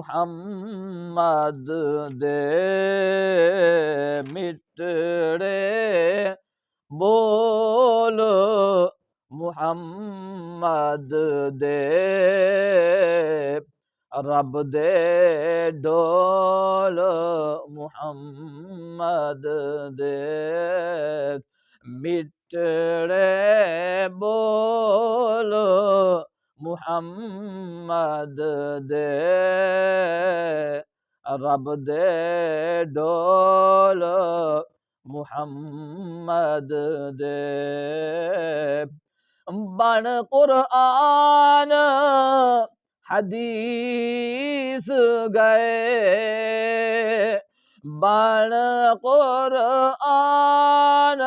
मुहम्मद दे मिठड़े बोल मुहम्मद दे रब दे डोल मुहम्मद दे मिठड़े बोल मुहम्मद दे रब दे डोल मुहम्मद दे बण कुरआन हदीस गए बण कुरआन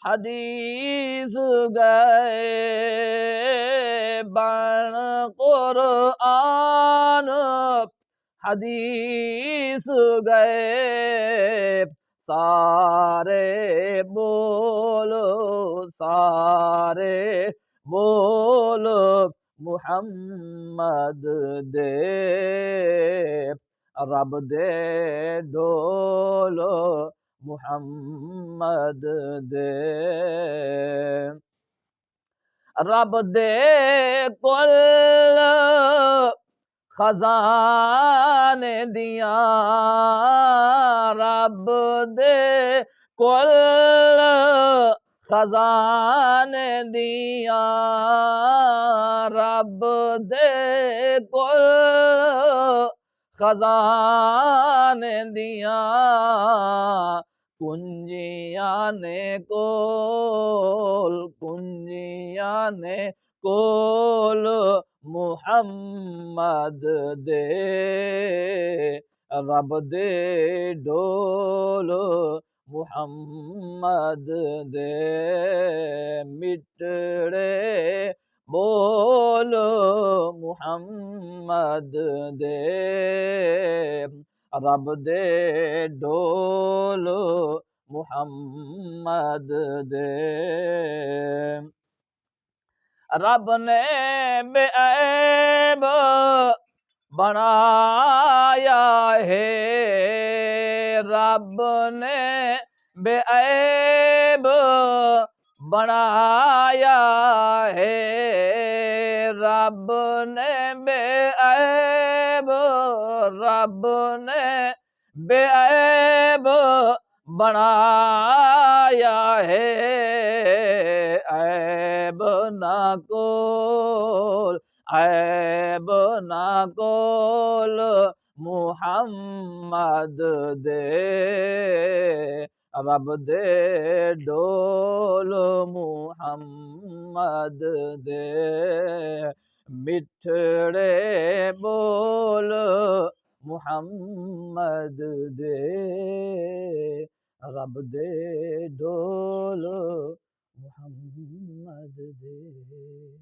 हदीस गए बण कुरआन हदीस गए सारे बोलो मुहम्मद दे रब दे डोलो मुहम्मद दे रब दे कुल खजाने दिया रब दे कुल खजाने दिया रब दे कुल खजाने दिया कुंजियां ने कोल मुहम्मद दे रब दे डोल मुहम्मद दे मिठड़े बोल मुहम्मद दे रब दे डोल मुहम्मद दे रब ने बेऐब बनाया है रब ने बेऐब बनाया है रब ने बेऐब बनाया है ऐब ना कोल मुहम्मद दे रब दे डोल मुहम्मद दे मिठड़े बोल मुहम्मद दे रब दे डोल मुहम्मद दे।